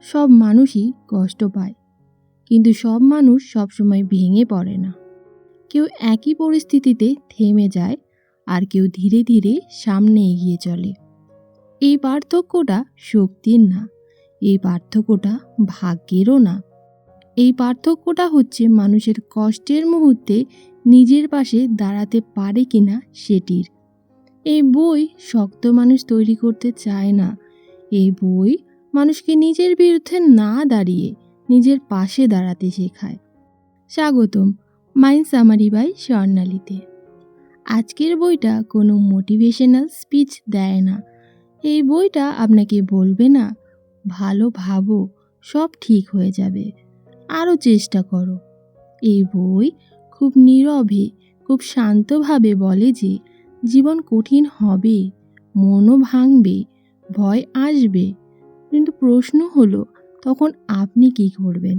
সব মানুষই কষ্ট পায়, কিন্তু সব মানুষ সবসময় ভেঙে পড়ে না। কেউ একই পরিস্থিতিতে থেমে যায়, আর কেউ ধীরে ধীরে সামনে এগিয়ে চলে। এই পার্থক্যটা শক্তির না, এই পার্থক্যটা ভাগ্যেরও না। এই পার্থক্যটা হচ্ছে মানুষের কষ্টের মুহূর্তে নিজের পাশে দাঁড়াতে পারে কিনা সেটির। এই বই শক্ত মানুষ তৈরি করতে চায় না, এই বই মানুষকে নিজের বিরুদ্ধে না দাঁড়িয়ে নিজের পাশে দাঁড়াতে শেখায়। স্বাগতম মাইন্ড সামারি বাই স্বর্ণালীতে। আজকের বইটা কোনো মোটিভেশনাল স্পিচ দেয় না। এই বইটা আপনাকে বলবে না ভালো ভাবো, সব ঠিক হয়ে যাবে, আরও চেষ্টা করো। এই বই খুব নীরবে, খুব শান্তভাবে বলে যে জীবন কঠিন হবে, মনও ভাঙবে, ভয় আসবে, কিন্তু প্রশ্ন হলো তখন আপনি কি করবেন।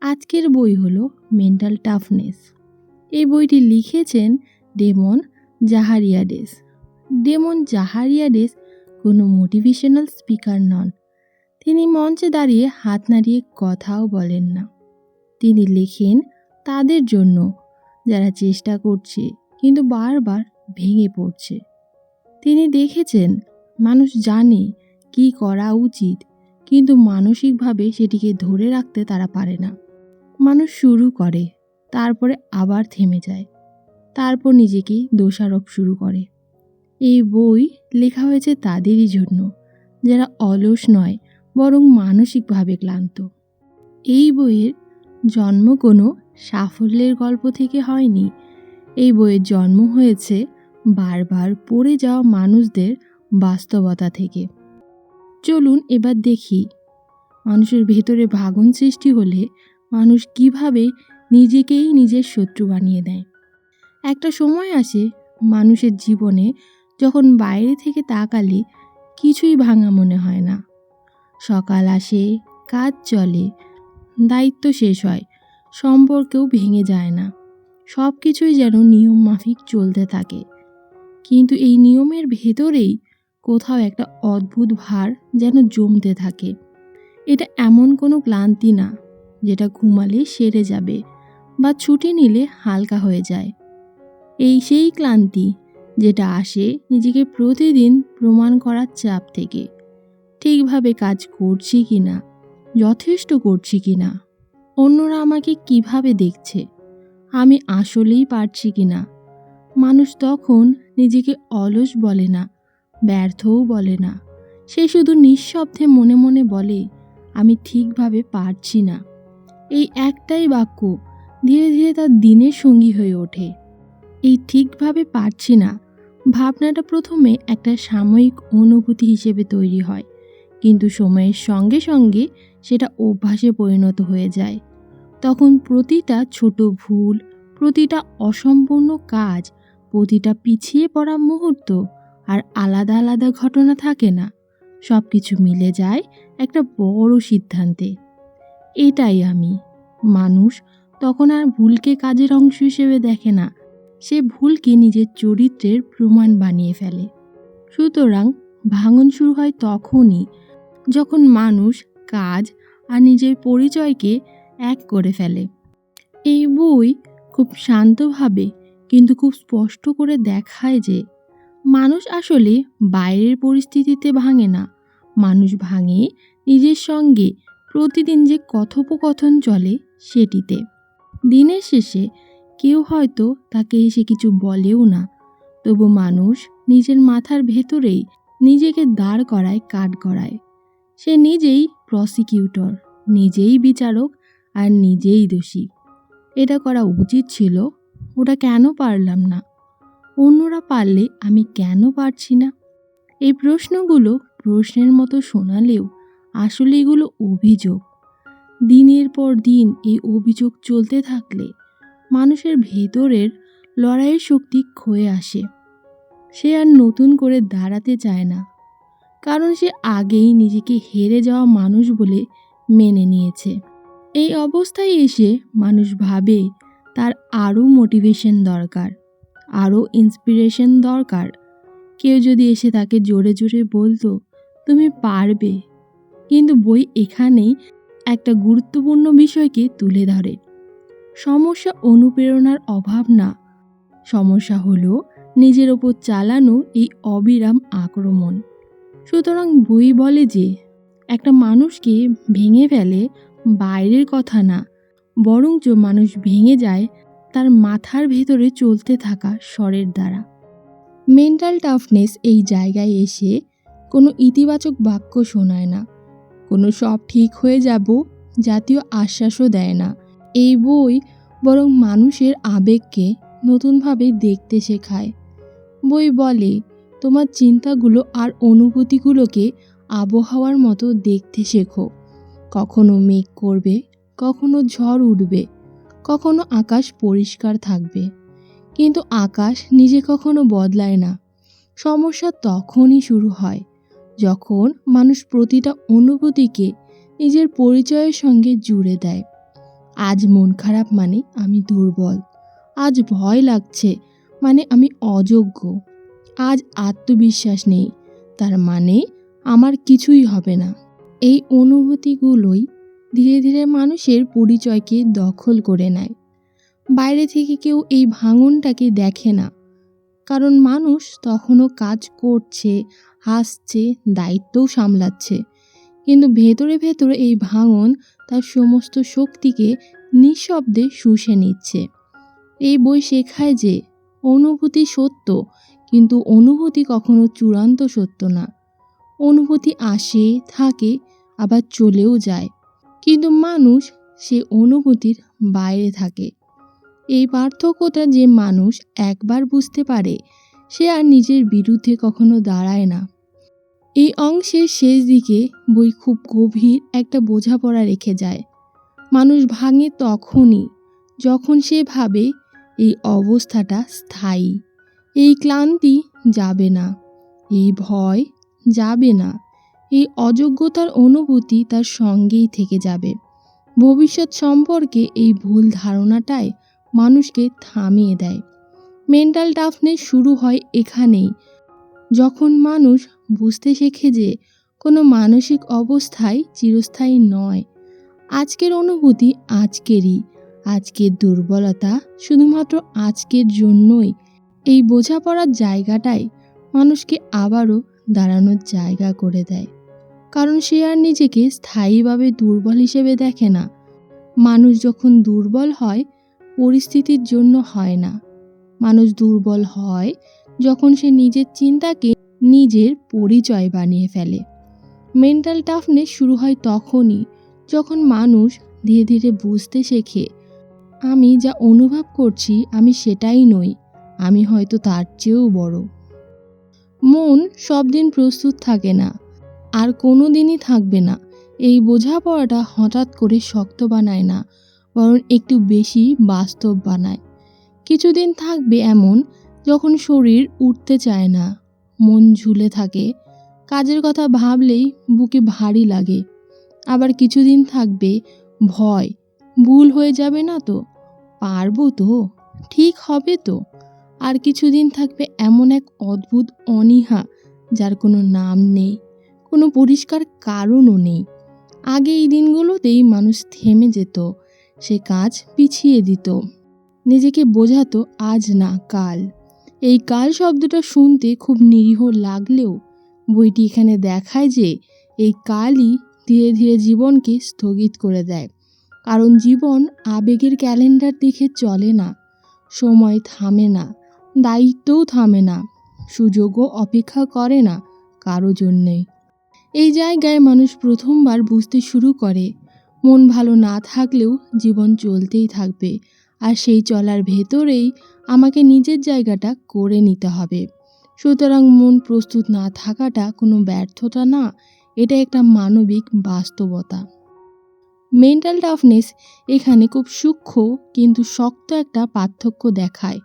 আজকের বই হলো মেন্টাল টাফনেস। এই বইটি লিখেছেন ডেমন জাহারিয়াডেস। ডেমন জাহারিয়াডেস কোনো মোটিভেশনাল স্পিকার নন। তিনি মঞ্চে দাঁড়িয়ে হাত নাড়িয়ে কথাও বলেন না। তিনি লেখেন তাদের জন্য যারা চেষ্টা করছে কিন্তু বারবার ভেঙে পড়ছে। তিনি দেখেছেন মানুষ জানে কি করা উচিত, কিন্তু মানসিকভাবে সেটিকে ধরে রাখতে তারা পারে না। মানুষ শুরু করে, তারপরে আবার থেমে যায়, তারপর নিজেকে দোষারোপ শুরু করে। এই বই লেখা হয়েছে তাদেরই জন্য যারা অলস নয়, বরং মানসিকভাবে ক্লান্ত। এই বইয়ের জন্ম কোনো সাফল্যের গল্প থেকে হয়নি। এই বইয়ের জন্ম হয়েছে বারবার পড়ে যাওয়া মানুষদের বাস্তবতা থেকে। চলুন এবার দেখি মানুষের ভেতরে ভাঙন সৃষ্টি হলে মানুষ কিভাবে নিজেকেই নিজের শত্রু বানিয়ে দেয়। একটা সময় আসে মানুষের জীবনে যখন বাইরে থেকে তাকালে কিছুই ভাঙা মনে হয় না। সকাল আসে, কাজ চলে, দায়িত্ব শেষ হয়, সম্পর্কেও ভেঙে যায় না, সব কিছুই যেন নিয়ম মাফিক চলতে থাকে। কিন্তু এই নিয়মের ভেতরেই কোথাও একটা অদ্ভুত ভার যেন জমতে থাকে। এটা এমন কোনো ক্লান্তি না যেটা ঘুমালে সেরে যাবে বা ছুটি নিলে হালকা হয়ে যায়। এই সেই ক্লান্তি যেটা আসে নিজেকে প্রতিদিন প্রমাণ করার চাপ থেকে। ঠিকভাবে কাজ করছি কিনা, যথেষ্ট করছি কিনা, অন্যরা আমাকে কিভাবে দেখছে, আমি আসলেই পারছি কিনা। মানুষ তখন নিজেকে অলস বলে না, ব্যর্থও বলে না। সে শুধু নিঃশব্দে মনে মনে বলে আমি ঠিকভাবে পারছি না। এই একটাই বাক্য ধীরে ধীরে তার দিনের সঙ্গী হয়ে ওঠে। এই ঠিকভাবে পারছি না ভাবনাটা প্রথমে একটা সাময়িক অনুভূতি হিসেবে তৈরি হয়, কিন্তু সময়ের সঙ্গে সঙ্গে সেটা অভ্যাসে পরিণত হয়ে যায়। তখন প্রতিটা ছোট ভুল, প্রতিটা অসম্পূর্ণ কাজ, প্রতিটা পিছিয়ে পড়া মুহূর্ত আর আলাদা আলাদা ঘটনা থাকে না, সব কিছু মিলে যায় একটা বড় সিদ্ধান্তে। এটাই আমি। মানুষ তখন আর ভুলকে কাজের অংশ হিসেবে দেখে না, সে ভুলকে নিজের চরিত্রের প্রমাণ বানিয়ে ফেলে। সুতরাং ভাঙন শুরু হয় তখনই যখন মানুষ কাজ আর নিজের পরিচয়কে এক করে ফেলে। এই বই খুব শান্তভাবে কিন্তু খুব স্পষ্ট করে দেখায় যে মানুষ আসলে বাইরের পরিস্থিতিতে ভাঙে না, মানুষ ভাঙে নিজের সঙ্গে প্রতিদিন যে কথোপকথন চলে সেটিতে। দিনের শেষে কেউ হয়তো তাকে এসে কিছু বলেও না, তবু মানুষ নিজের মাথার ভেতরেই নিজেকে দাঁড় করায়, কাঠ করায়। সে নিজেই প্রসিকিউটর, নিজেই বিচারক আর নিজেই দোষী। এটা করা উচিত ছিল, ওটা কেন পারলাম না, অন্যরা পারলে আমি কেন পারছি না। এই প্রশ্নগুলো প্রশ্নের মতো শোনালেও আসলে এগুলো অভিযোগ। দিনের পর দিন এই অভিযোগ চলতে থাকলে মানুষের ভেতরের লড়াইয়ের শক্তি ক্ষয়ে আসে। সে আর নতুন করে দাঁড়াতে চায় না, কারণ সে আগেই নিজেকে হেরে যাওয়া মানুষ বলে মেনে নিয়েছে। এই অবস্থায় এসে মানুষ ভাবে তার আরও মোটিভেশন দরকার, আরও ইন্সপিরেশন দরকার। কেউ যদি এসে তাকে জোরে জোরে বলতো তুমি পারবে, কিন্তু বই এখানেই একটা গুরুত্বপূর্ণ বিষয়কে তুলে ধরে। সমস্যা অনুপ্রেরণার অভাব না, সমস্যা হলো নিজের ওপর চালানো এই অবিরাম আক্রমণ। সুতরাং বই বলে যে একটা মানুষকে ভেঙে ফেলে বাইরের কথা না, বরঞ্চ মানুষ ভেঙে যায় তার মাথার ভেতরে চলতে থাকা স্বরের দ্বারা। মেন্টাল টাফনেস এই জায়গায় এসে কোনো ইতিবাচক বাক্য শোনায় না, কোনো সব ঠিক হয়ে যাব জাতীয় আশ্বাসও দেয় না। এই বই বরং মানুষের আবেগকে নতুনভাবে দেখতে শেখায়। বই বলে তোমার চিন্তাগুলো আর অনুভূতিগুলোকে আবহাওয়ার মতো দেখতে শেখো। কখনো মেঘ করবে, কখনো ঝড় উঠবে, কখনো আকাশ পরিষ্কার থাকবে, কিন্তু আকাশ নিজে কখনো বদলায় না। সমস্যা তখনই শুরু হয় যখন মানুষ প্রতিটা অনুভূতিকে নিজের পরিচয়ের সঙ্গে জুড়ে দেয়। আজ মন খারাপ মানে আমি দুর্বল, আজ ভয় লাগছে মানে আমি অযোগ্য, আজ আত্মবিশ্বাস নেই তার মানে আমার কিছুই হবে না। এই অনুভূতিগুলোই ধীরে ধীরে মানুষের পরিচয়কে দখল করে নেয়। বাইরে থেকে কেউ এই ভাঙনটাকে দেখে না, কারণ মানুষ তখনও কাজ করছে, হাসছে, দায়িত্বও সামলাচ্ছে, কিন্তু ভেতরে ভেতরে এই ভাঙন তার সমস্ত শক্তিকে নিঃশব্দে শুষে নিচ্ছে। এই বই শেখায় যে অনুভূতি সত্য, কিন্তু অনুভূতি কখনো চূড়ান্ত সত্য না। অনুভূতি আসে, থাকে, আবার চলেও যায়, কিন্তু মানুষ সে অনুভূতির বাইরে থাকে। এই পার্থক্যটা যে মানুষ একবার বুঝতে পারে সে আর নিজের বিরুদ্ধে কখনো দাঁড়ায় না। এই অংশের শেষ দিকে বই খুব গভীর একটা বোঝাপড়া রেখে যায়। মানুষ ভাঙে তখনই যখন সে ভাবে এই অবস্থাটা স্থায়ী, এই ক্লান্তি যাবে না, এই ভয় যাবে না, এই অযোগ্যতার অনুভূতি তার সঙ্গেই থেকে যাবে। ভবিষ্যৎ সম্পর্কে এই ভুল ধারণাটাই মানুষকে থামিয়ে দেয়। মেন্টাল টাফনেস শুরু হয় এখানেই, যখন মানুষ বুঝতে শেখে যে কোনো মানসিক অবস্থায় চিরস্থায়ী নয়। আজকের অনুভূতি আজকেরই, আজকের দুর্বলতা শুধুমাত্র আজকের জন্যই। এই বোঝাপড়ার জায়গাটাই মানুষকে আবারও দাঁড়ানোর জায়গা করে দেয়, কারণ সে আর নিজেকে স্থায়ীভাবে দুর্বল হিসেবে দেখে না। মানুষ যখন দুর্বল হয় পরিস্থিতির জন্য হয় না, মানুষ দুর্বল হয় যখন সে নিজের চিন্তাকে নিজের পরিচয় বানিয়ে ফেলে। মেন্টাল টাফনেস শুরু হয় তখনই যখন মানুষ ধীরে ধীরে বুঝতে শেখে আমি যা অনুভব করছি আমি সেটাই নই, আমি হয়তো তার চেয়েও বড়। মন সব দিন প্রস্তুত থাকে না, আর কোনো দিনই থাকবে না। এই বোঝাপড়াটা হঠাৎ করে শক্ত বানায় না, বরং একটু বেশি বাস্তব বানায়। কিছুদিন থাকবে এমন যখন শরীর উঠতে চায় না, মন ঝুলে থাকে, কাজের কথা ভাবলেই বুকে ভারী লাগে। আবার কিছুদিন থাকবে ভয়, ভুল হয়ে যাবে না তো, পারবো তো, ঠিক হবে তো। আর কিছুদিন থাকবে এমন এক অদ্ভুত অনীহা যার কোনো নাম নেই, কোনো পরিষ্কার কারণও নেই। আগে এই দিনগুলোতেই মানুষ থেমে যেত, সে কাজ পিছিয়ে দিত, নিজেকে বোঝাতো আজ না কাল। এই কাল শব্দটা শুনতে খুব নিরীহ লাগলেও বইটি এখানে দেখায় যে এই কালই ধীরে ধীরে জীবনকে স্থগিত করে দেয়। কারণ জীবন আবেগের ক্যালেন্ডার দেখে চলে না, সময় থামে না, দায়িত্বও থামে না, সুযোগও অপেক্ষা করে না কারো জন্যেই। এই জায়গায় মানুষ প্রথমবার বুঝতে শুরু করে মন ভালো না থাকলেও জীবন চলতেই থাকবে, আর সেই চলার ভেতরেই আমাকে নিজের জায়গাটা করে নিতে হবে। সুতরাং মন প্রস্তুত না থাকাটা কোনো ব্যর্থতা না, এটা একটা মানবিক বাস্তবতা। মেন্টাল টাফনেস এখানে খুব সূক্ষ্ম কিন্তু শক্ত একটা পার্থক্য দেখায়।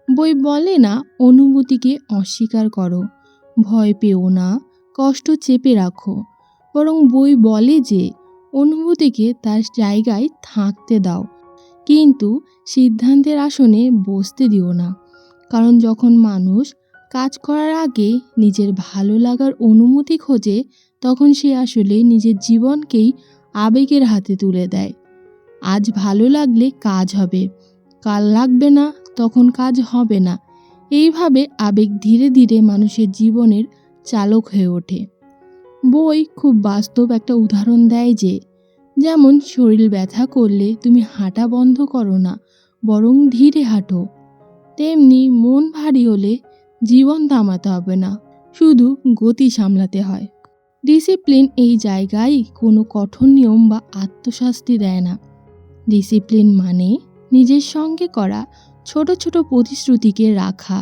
বই বলে না অনুভূতিকে অস্বীকার করো, ভয় পেও না, কষ্ট চেপে রাখো, বরং বই বলে যে অনুভূতিকে তার জায়গায় থাকতে দাও, কিন্তু সিদ্ধান্তের আসনে বসতে দিও না। কারণ যখন মানুষ কাজ করার আগে নিজের ভালো লাগার অনুমতি খোঁজে তখন সে আসলে নিজের জীবনকেই আবেগের হাতে তুলে দেয়। আজ ভালো লাগলে কাজ হবে, কাল লাগবে না, তখন কাজ হবে না। এইভাবে আবেগ ধীরে ধীরে মানুষের জীবনের চালক হয়ে ওঠে। বই খুব বাস্তব একটা উদাহরণ দেয় যে, যেমন শরীর ব্যথা করলে তুমি হাঁটা বন্ধ করো না, বরং ধীরে হাঁটো। তেমনি মন ভারী হলে জীবন থামাতে হবে না, শুধু গতি সামলাতে হয়। ডিসিপ্লিন এই জায়গায় কোনো কঠোর নিয়ম বা আত্মশাস্তি দেয় না। ডিসিপ্লিন মানে নিজের সঙ্গে করা ছোট ছোট প্রতিশ্রুতিকে রাখা।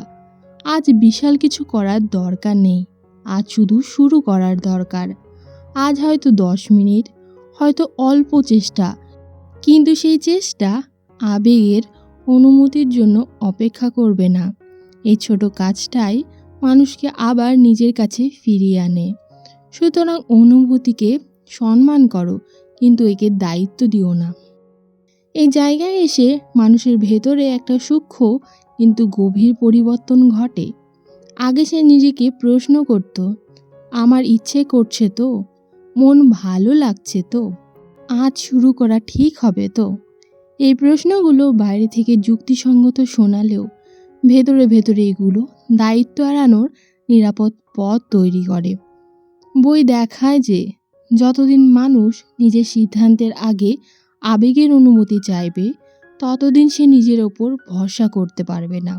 আজ বিশাল কিছু করার দরকার নেই, আজ শুধু শুরু করার দরকার। আজ হয়তো 10 মিনিট, হয়তো অল্প চেষ্টা, কিন্তু সেই চেষ্টা আবেগের অনুমতির জন্য অপেক্ষা করবে না। এই ছোট কাজটাই মানুষকে আবার নিজের কাছে ফিরিয়ে আনে। সুতরাং অনুভূতিকে সম্মান করো, কিন্তু একে দায়িত্ব দিও না। এই জায়গায় এসে মানুষের ভেতরে একটা সূক্ষ্ম কিন্তু গভীর পরিবর্তন ঘটে। আগে সে নিজেকে প্রশ্ন করত, আমার ইচ্ছে করছে তো, মন ভালো লাগছে তো, আজ শুরু করা ঠিক হবে তো। এই প্রশ্নগুলো বাইরে থেকে যুক্তিসঙ্গত শোনালেও ভেতরে ভেতরে এগুলো দায়িত্ব এড়ানোর নিরাপদ পথ তৈরি করে। বই দেখায় যে যতদিন মানুষ নিজের সিদ্ধান্তের আগে আবেগের অনুমতি চাইবে, ততদিন সে নিজের ওপর ভরসা করতে পারবে না।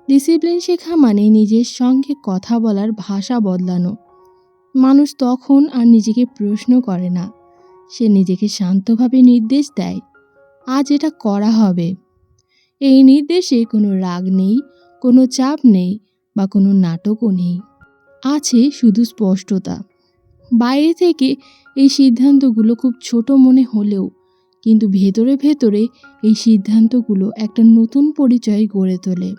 ডিসিপ্লিন শেখা মানে নিজের সঙ্গে কথা বলার ভাষা বদলানো। মানুষ তখন আর নিজেকে প্রশ্ন করে না, সে নিজেকে শান্তভাবে নির্দেশ দেয়, আজ এটা করা হবে। এই নির্দেশে কোনো রাগ নেই, কোনো চাপ নেই বা কোনো নাটকও নেই, আছে শুধু স্পষ্টতা। বাইরে থেকে এই সিদ্ধান্তগুলো খুব ছোট মনে হলেও কিন্তু ভেতরে ভেতরে এই সিদ্ধান্তগুলো একটা নতুন পরিচয় গড়ে তোলে।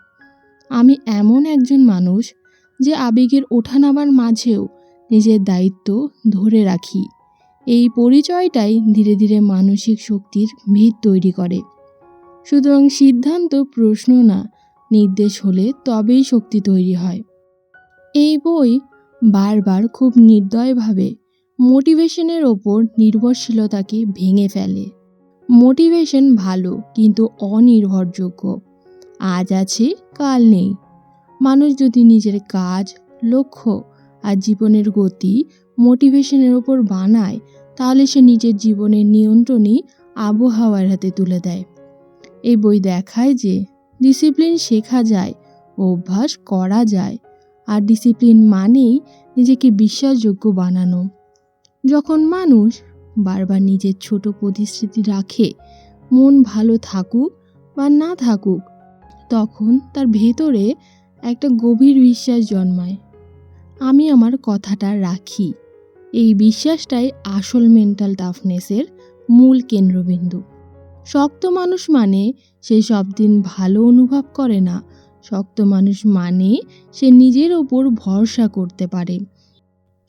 আমি এমন একজন মানুষ যে আবেগের ওঠানামার মাঝেও নিজের দায়িত্ব ধরে রাখি। এই পরিচয়টাই ধীরে ধীরে মানসিক শক্তির ভিত তৈরি করে। সুতরাং সিদ্ধান্ত প্রশ্ন না, নির্দেশ হলে তবেই শক্তি তৈরি হয়। এই বই বারবার খুব নির্দয়ভাবে মোটিভেশনের ওপর নির্ভরশীলতাকে ভেঙে ফেলে। মোটিভেশন ভালো, কিন্তু অনির্ভরযোগ্য। আজ আছে, কাল নেই। মানুষ যদি নিজের কাজ, লক্ষ্য আর জীবনের গতি মোটিভেশনের ওপর বানায়, তাহলে সে নিজের জীবনের নিয়ন্ত্রণই আবহাওয়ার হাতে তুলে দেয়। এই বই দেখায় যে ডিসিপ্লিন শেখা যায়, অভ্যাস করা যায়, আর ডিসিপ্লিন মানেই নিজেকে বিশ্বাসযোগ্য বানানো। যখন মানুষ বারবার নিজের ছোট প্রতিশ্রুতি রাখে, মন ভালো থাকুক বা না থাকুক, তখন তার ভেতরে একটা গভীর বিশ্বাস জন্মায়, আমি আমার কথাটা রাখি। এই বিশ্বাসটাই আসল মেন্টাল টাফনেসের মূল কেন্দ্রবিন্দু। শক্ত মানুষ মানে সে সব দিন ভালো অনুভব করে না। শক্ত মানুষ মানে সে নিজের ওপর ভরসা করতে পারে।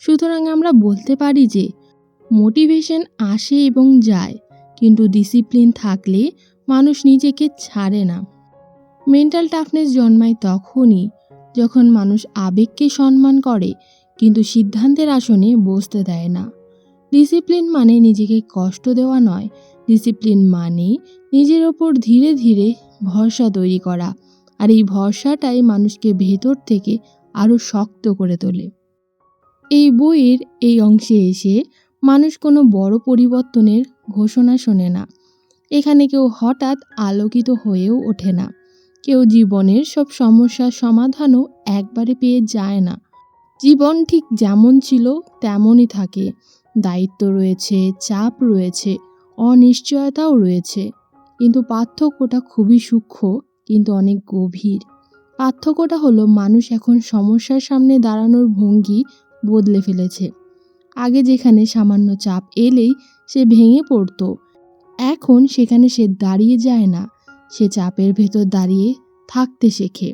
সুতরাং আমরা বলতে পারি যে মোটিভেশন আসে এবং যায়, কিন্তু ডিসিপ্লিন থাকলে মানুষ নিজেকে ছাড়ে না। মেন্টাল টাফনেস জন্মায় তখনই যখন মানুষ আবেগকে সম্মান করে কিন্তু সিদ্ধান্তের আসনে বসতে দেয় না। ডিসিপ্লিন মানে নিজেকে কষ্ট দেওয়া নয়, ডিসিপ্লিন মানে নিজের ওপর ধীরে ধীরে ভরসা তৈরি করা, আর এই ভরসাটাই মানুষকে ভেতর থেকে আরও শক্ত করে তোলে। এই বইয়ের এই অংশে এসে মানুষ কোনো বড় পরিবর্তনের ঘোষণা শোনে না। এখানে কেউ হঠাৎ আলোকিত হয়েও ওঠে না। কেউ জীবনের সব সমস্যার সমাধানও একবারে পেয়ে যায় না। জীবন ঠিক যেমন ছিল তেমনই থাকে। দায়িত্ব রয়েছে, চাপ রয়েছে, অনিশ্চয়তাও রয়েছে, কিন্তু পার্থক্যটা খুবই সূক্ষ্ম কিন্তু অনেক গভীর। পার্থক্যটা হলো মানুষ এখন সমস্যার সামনে দাঁড়ানোর ভঙ্গি বদলে ফেলেছে। আগে যেখানে সামান্য চাপ এলেই সে ভেঙে পড়তো, এখন সেখানে সে দাঁড়িয়ে যায় না, সে চাপের ভেতর দাঁড়িয়ে থাকতে শেখে।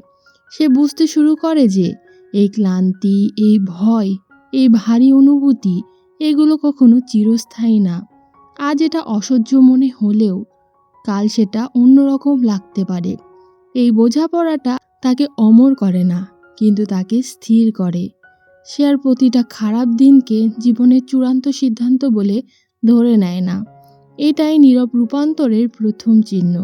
সে বুঝতে শুরু করে যে এই ক্লান্তি, এই ভয়, এই ভারী অনুভূতি, এগুলো কখনো চিরস্থায়ী না। আজ এটা অসহ্য মনে হলেও কাল সেটা অন্যরকম লাগতে পারে। এই বোঝাপড়াটা তাকে অমর করে না, কিন্তু তাকে স্থির করে। সে আর প্রতিটা খারাপ দিনকে জীবনের চূড়ান্ত সিদ্ধান্ত বলে ধরে নেয় না। এটাই নীরব রূপান্তরের প্রথম চিহ্ন।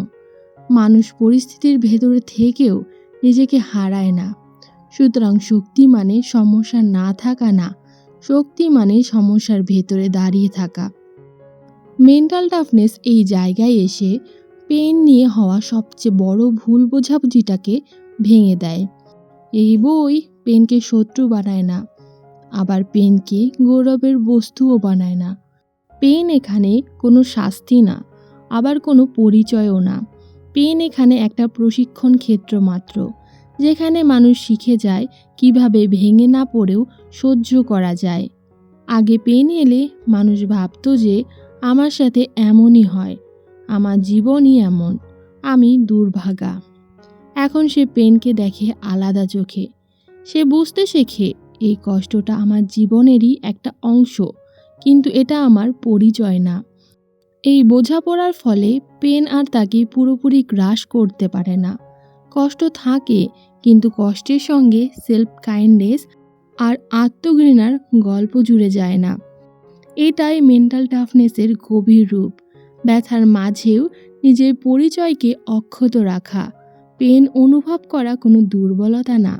মানুষ পরিস্থিতির ভেতরে থেকেও নিজেকে হারায় না। সুতরাং শক্তি মানে সমস্যা না থাকা না, শক্তি মানে সমস্যার ভেতরে দাঁড়িয়ে থাকা। মেন্টাল টাফনেস এই জায়গায় এসে পেন নিয়ে হওয়া সবচেয়ে বড় ভুল বোঝাবুঝিটাকে ভেঙে দেয়। এই বই পেনকে শত্রু বানায় না, আবার পেনকে গৌরবের বস্তুও বানায় না। পেন এখানে কোনো শাস্তি না, আবার কোনো পরিচয়ও না। পেন এখানে একটা প্রশিক্ষণ ক্ষেত্র মাত্র, যেখানে মানুষ শিখে যায় কিভাবে ভেঙে না পড়েও সহ্য করা যায়। আগে পেন এলে মানুষ ভাবত যে আমার সাথে এমনই হয়, আমার জীবনই এমন, আমি দুর্ভাগা। এখন সে পেনকে দেখে আলাদা চোখে। সে বুঝতে শেখে এই কষ্টটা আমার জীবনেরই একটা অংশ, কিন্তু এটা আমার পরিচয় না। এই বোঝাপড়ার ফলে পেন আর তাকে পুরোপুরি গ্রাস করতে পারে না। কষ্ট থাকে, কিন্তু কষ্টের সঙ্গে সেলফ কাইন্ডনেস আর আত্মঘৃণার গল্প জুড়ে যায় না। এটাই মেন্টাল টাফনেসের গভীর রূপ। ব্যথার মাঝেও নিজের পরিচয়কে অক্ষত রাখা। পেন অনুভব করা কোনো দুর্বলতা না,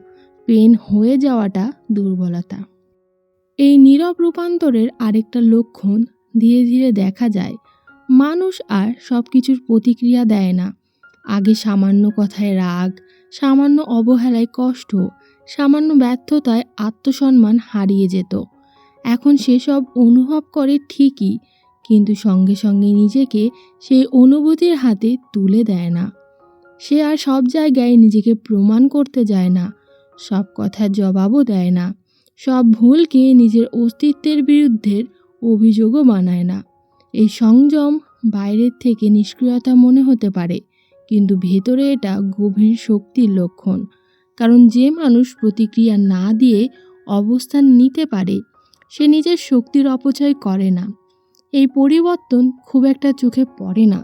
পেন হয়ে যাওয়াটা দুর্বলতা। এই নীরব রূপান্তরের আরেকটা লক্ষণ ধীরে ধীরে দেখা যায়। মানুষ আর সব কিছুর প্রতিক্রিয়া দেয় না। আগে সামান্য কথায় রাগ, সামান্য অবহেলায় কষ্ট, সামান্য ব্যর্থতায় আত্মসম্মান হারিয়ে যেত। এখন সেসব অনুভব করে ঠিকই, কিন্তু সঙ্গে সঙ্গে নিজেকে সেই অনুভূতির হাতে তুলে দেয় না। সে আর সব জায়গায় নিজেকে প্রমাণ করতে যায় না, সব কথার জবাবও দেয় না, সব ভুলকে নিজের অস্তিত্বের বিরুদ্ধে অভিযোগও বানায় না। এই সংযম বাইরের থেকে নিষ্ক্রিয়তা মনে হতে পারে, কিন্তু ভেতরে এটা গভীর শক্তির লক্ষণ। কারণ যে মানুষ প্রতিক্রিয়া না দিয়ে অবস্থান নিতে পারে, সে নিজের শক্তির অপচয় করে না। এই পরিবর্তন খুব একটা চোখে পড়ে না,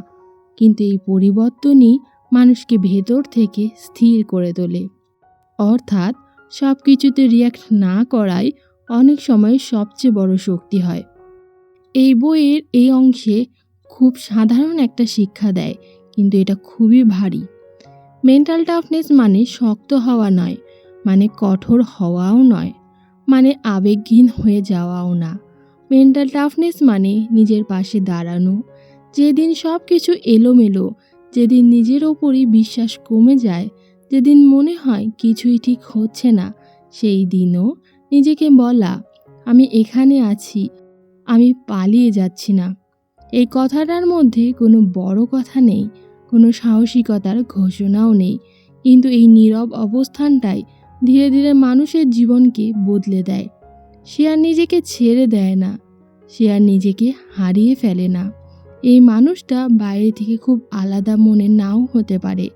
কিন্তু এই পরিবর্তনই মানুষকে ভেতর থেকে স্থির করে তোলে। অর্থাৎ সব কিছুতে রিয়্যাক্ট না করাই অনেক সময় সবচেয়ে বড় শক্তি হয়। এই বইয়ের এই অংশে খুব সাধারণ একটা শিক্ষা দেয়, কিন্তু এটা খুবই ভারী। মেন্টাল টাফনেস মানে শক্ত হওয়া নয়, মানে কঠোর হওয়াও নয়, মানে আবেগহীন হয়ে যাওয়াও না। মেন্টাল টাফনেস মানে নিজের পাশে দাঁড়ানো। যেদিন সব কিছু এলোমেলো, যেদিন নিজের ওপরই বিশ্বাস কমে যায়, যেদিন মনে হয় কিছুই ঠিক হচ্ছে না, সেই দিনও নিজেকে বলা, আমি এখানে আছি, আমি পালিয়ে যাচ্ছি না। এই কথাটার মধ্যে কোনো বড় কথা নেই, কোনো সাহসিকতার ঘোষণাও নেই, কিন্তু এই নীরব অবস্থানটাই ধীরে ধীরে মানুষের জীবনকে বদলে দেয়। সে আর নিজেকে ছেড়ে দেয় না, সে আর নিজেকে হারিয়ে ফেলে না। এই মানুষটা বাইরে থেকে খুব আলাদা মনে নাও হতে পারে,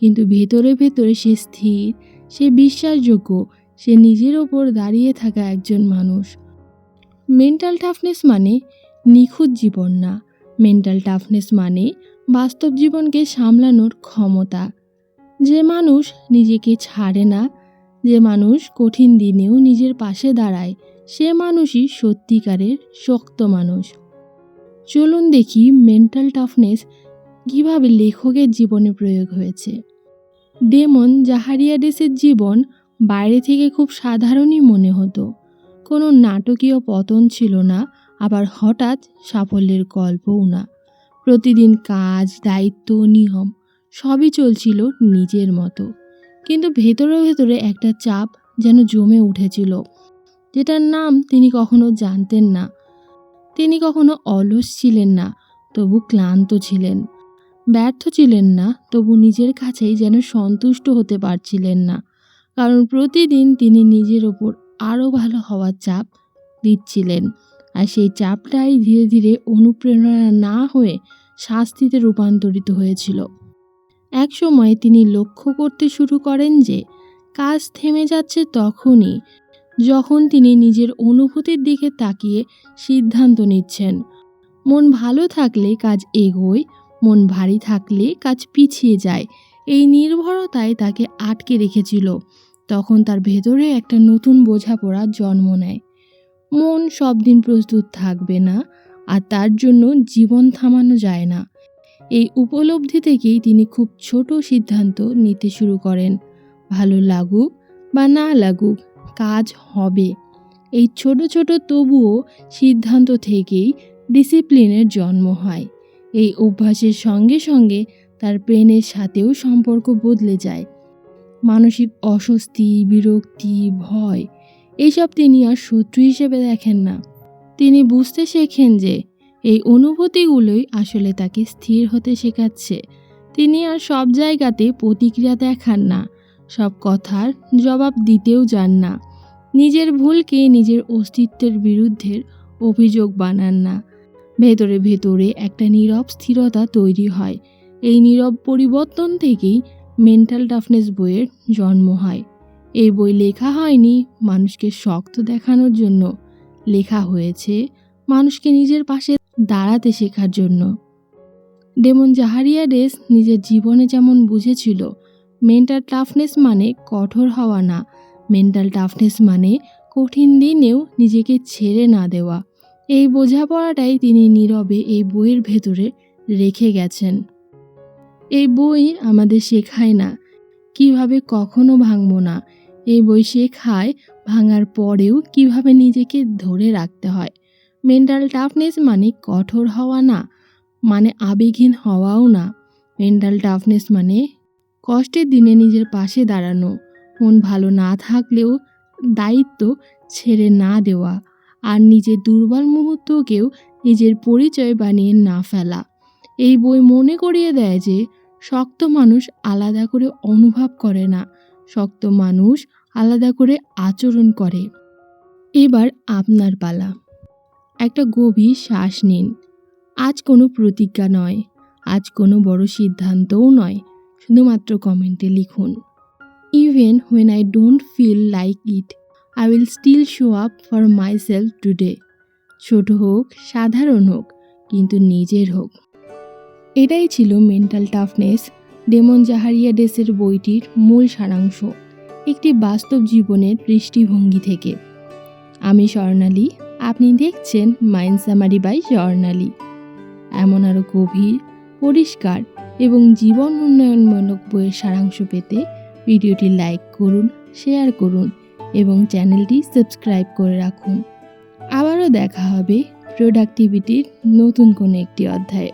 কিন্তু ভেতরে ভেতরে সে স্থির, সে বিশ্বাসযোগ্য, সে নিজের ওপর দাঁড়িয়ে থাকা একজন মানুষ। মেন্টাল টাফনেস মানে নিখুঁত জীবন না, মেন্টাল টাফনেস মানে বাস্তব জীবনকে সামলানোর ক্ষমতা। যে মানুষ নিজেকে ছাড়ে না, যে মানুষ কঠিন দিনেও নিজের পাশে দাঁড়ায়, সে মানুষই সত্যিকারের শক্ত মানুষ। চলুন দেখি মেন্টাল টাফনেস কীভাবে লেখকের জীবনে প্রয়োগ হয়েছে। ডেমন জাহারিয়াডেসের জীবন বাইরে থেকে খুব সাধারণই মনে হতো। কোনো নাটকীয় পতন ছিল না, আবার হঠাৎ সাফল্যের গল্পও না। প্রতিদিন কাজ, দায়িত্ব, নিয়ম সবই চলছিল নিজের মতো, কিন্তু ভেতরে ভেতরে একটা চাপ যেন জমে উঠেছিল, যেটার নাম তিনি কখনো জানতেন না। তিনি কখনো অলস ছিলেন না, তবু ক্লান্ত ছিলেন। ব্যর্থ ছিলেন না, তবু নিজের কাছেই যেন সন্তুষ্ট হতে পারছিলেন না। কারণ প্রতিদিন তিনি নিজের ওপর আরও ভালো হওয়ার চাপ দিচ্ছিলেন, আর সেই চাপটাই ধীরে ধীরে অনুপ্রেরণা না হয়ে শাস্তিতে রূপান্তরিত হয়েছিল। এক সময় তিনি লক্ষ্য করতে শুরু করেন যে কাজ থেমে যাচ্ছে তখনই যখন তিনি নিজের অনুভূতির দিকে তাকিয়ে সিদ্ধান্ত নিচ্ছেন। মন ভালো থাকলে কাজ এগোয়, মন ভারী থাকলে কাজ পিছিয়ে যায়। এই নির্ভরতায় তাকে আটকে রেখেছিল। তখন তার ভেতরে একটা নতুন বোঝাপড়া জন্ম নেয়। মন সব দিন প্রস্তুত থাকবে না, আর তার জন্য জীবন থামানো যায় না। এই উপলব্ধি থেকেই তিনি খুব ছোট সিদ্ধান্ত নিতে শুরু করেন। ভালো লাগুক বা না লাগুক, কাজ হবে। এই ছোট ছোট তবুও সিদ্ধান্ত থেকেই ডিসিপ্লিনের জন্ম হয়। এই অভ্যাসের সঙ্গে সঙ্গে তার ব্রেনের সাথেও সম্পর্ক বদলে যায়। মানসিক অস্বস্তি, বিরক্তি, ভয় এইসব তিনি আর শত্রু হিসেবে দেখেন না। তিনি বুঝতে শেখেন যে এই অনুভূতিগুলোই আসলে তাকে স্থির হতে শেখাচ্ছে। তিনি আর সব জায়গাতে প্রতিক্রিয়া দেখান না, সব কথার জবাব দিতেও যান না, নিজের ভুলকে নিজের অস্তিত্বের বিরুদ্ধে অভিযোগ বানান না। ভেতরে ভেতরে একটা নীরব স্থিরতা তৈরি হয়। এই নীরব পরিবর্তন থেকেই মেন্টাল টাফনেস বইয়ের জন্ম হয়। এই বই লেখা হয়নি মানুষকে শক্ত দেখানোর জন্য, লেখা হয়েছে মানুষকে নিজের পাশে দাঁড়াতে শেখার জন্য। ডেমন জাহারিয়াডেস নিজের জীবনে যেমন বুঝেছিল, মেন্টাল টাফনেস মানে কঠোর হওয়া না, মেন্টাল টাফনেস মানে কঠিন দিনেও নিজেকে ছেড়ে না দেওয়া। এই বোঝাপড়াটাই তিনি নীরবে এই বইয়ের ভেতরে রেখে গেছেন। এই বই আমাদের শেখায় না কিভাবে কখনো ভাঙব না, এই বই শেখায় ভাঙার পরেও কিভাবে নিজেকে ধরে রাখতে হয়। মেন্টাল টাফনেস মানে কঠোর হওয়া না, মানে আবেগহীন হওয়াও না। মেন্টাল টাফনেস মানে কষ্টের দিনে নিজের পাশে দাঁড়ানো, মন ভালো না থাকলেও দায়িত্ব ছেড়ে না দেওয়া, আর নিজের দুর্বল মুহূর্তকেও নিজের পরিচয় বানিয়ে না ফেলা। এই বই মনে করিয়ে দেয় যে শক্ত মানুষ আলাদা করে অনুভব করে না, শক্ত মানুষ আলাদা করে আচরণ করে। এবার আপনার পালা। একটা গভীর শ্বাস নিন। আজ কোনো প্রতিজ্ঞা নয়, আজ কোনো বড় সিদ্ধান্তও নয়, শুধুমাত্র কমেন্টে লিখুন, even when I don't feel like it, I will still show up for myself today. ছোট হোক, সাধারণ হোক, কিন্তু নিজের হোক। এটাই ছিল মেন্টাল টাফনেস, ডেমন জাহারিয়াডেসের বইটির মূল সারাংশ, একটি বাস্তব জীবনের দৃষ্টিভঙ্গি থেকে। আমি স্বর্ণালী, আপনি দেখছেন মাইন্ড সামারি বাই স্বর্ণালী। এমন আরও গভীর, পরিষ্কার এবং জীবন উন্নয়নমূলক বইয়ের সারাংশ পেতে ভিডিওটি লাইক করুন, শেয়ার করুন এবং চ্যানেলটি সাবস্ক্রাইব করে রাখুন। আবারও দেখা হবে প্রোডাক্টিভিটির নতুন কোনো একটি অধ্যায়ে।